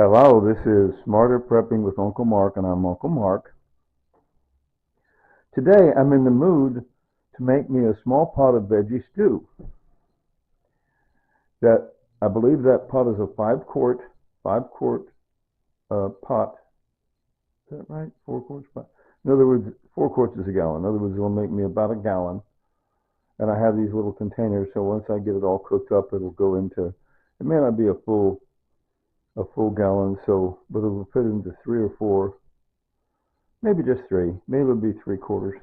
Hello, this is Smarter Prepping with Uncle Mark, and I'm Uncle Mark. Today I'm in the mood to make me a small pot of veggie stew. I believe that pot is a 5 quart pot. Is that right? 4 quarts pot. In other words, 4 quarts is a gallon. In other words, it'll make me about a gallon. And I have these little containers, so once I get it all cooked up, it'll go into. It may not be a full gallon, but it'll fit into 3 or 4, maybe just 3. Maybe it'll be 3 quarts.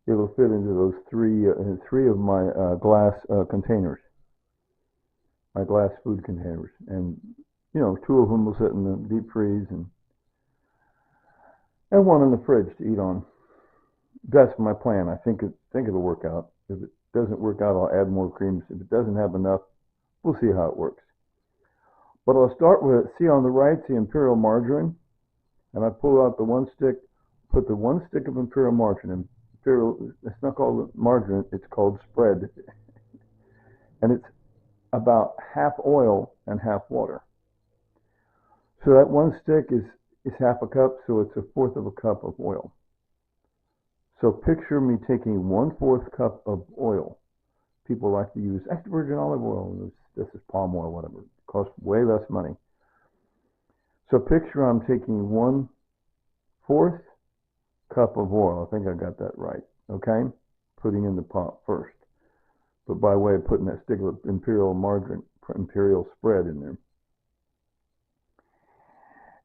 It'll fit into those three of my glass containers, my glass food containers, and 2 of them will sit in the deep freeze, and one in the fridge to eat on. That's my plan. I think it'll work out. If it doesn't work out, I'll add more creams. If it doesn't have enough, we'll see how it works. But I'll start with, see on the right, the imperial margarine, and I pull out the one stick, put the 1 stick of imperial margarine. It's not called margarine, it's called spread. And it's about half oil and half water. So that 1 stick is half a cup, so it's 1/4 of a cup of oil. So picture me taking 1/4 cup of oil. People like to use extra virgin olive oil. This is palm oil, whatever. It costs way less money. So picture I'm taking 1/4 cup of oil. I think I got that right. Okay? Putting in the pot first. But by way of putting that stick of imperial margarine, imperial spread in there.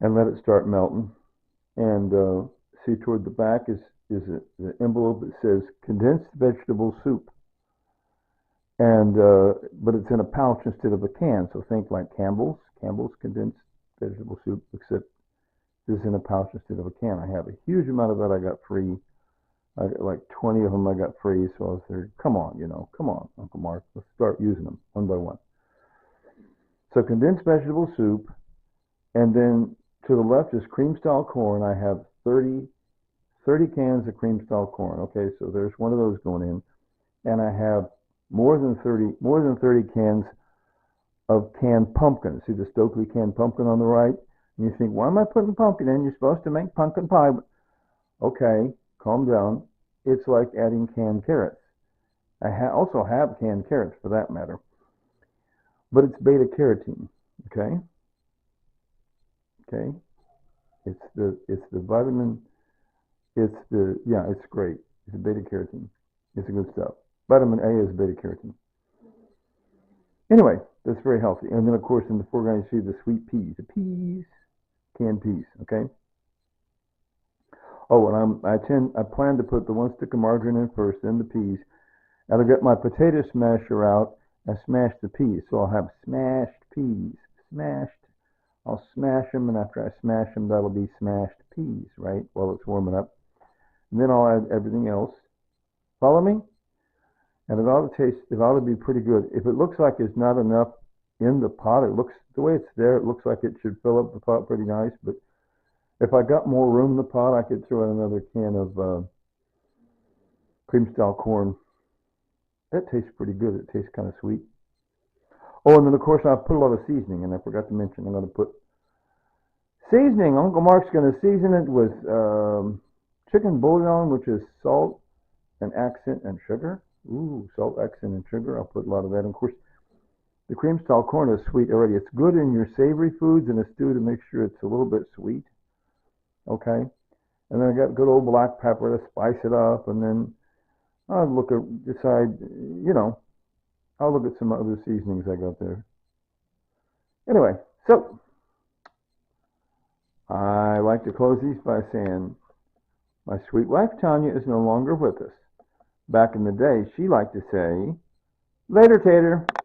And let it start melting. And see toward the back is the envelope that says condensed vegetable soup. And but it's in a pouch instead of a can. So think like Campbell's condensed vegetable soup, except this is in a pouch instead of a can. I have a huge amount of that I got free. I got like 20 of them I got free. So I was there, come on, Uncle Mark, let's start using them one by one. So condensed vegetable soup, and then to the left is cream style corn. I have 30 cans of cream style corn. Okay, so there's one of those going in, and I have more than 30 cans of canned pumpkin. See the Stokely canned pumpkin on the right? And you think, why am I putting pumpkin in? You're supposed to make pumpkin pie. Okay, calm down. It's like adding canned carrots. I also have canned carrots for that matter. But it's beta carotene. Okay? Okay? It's the vitamin. It's great. It's the beta carotene. It's the good stuff. Vitamin A is beta carotene. Anyway, that's very healthy. And then, of course, in the foreground, you see the sweet peas. The peas, canned peas, okay? Oh, and I plan to put the 1 stick of margarine in first, then the peas. And I'll get my potato smasher out and smash the peas. So I'll have smashed peas. I'll smash them, and after I smash them, that'll be smashed peas, right? While it's warming up. And then I'll add everything else. Follow me? And it ought to be pretty good. If it looks like there's not enough in the pot, the way it's there, it looks like it should fill up the pot pretty nice. But if I got more room in the pot, I could throw in another can of cream style corn. That tastes pretty good. It tastes kind of sweet. Oh, and then of course I put a lot of seasoning, and I forgot to mention I'm going to put seasoning. Uncle Mark's going to season it with chicken bouillon, which is salt and accent and sugar. Ooh, salt, accent, and sugar. I'll put a lot of that. And of course, the cream style corn is sweet already. It's good in your savory foods and a stew to make sure it's a little bit sweet. Okay? And then I got good old black pepper to spice it up. And then I'll look at some other seasonings I got there. Anyway, so I like to close these by saying, my sweet wife Tanya is no longer with us. Back in the day, she liked to say, later, tater.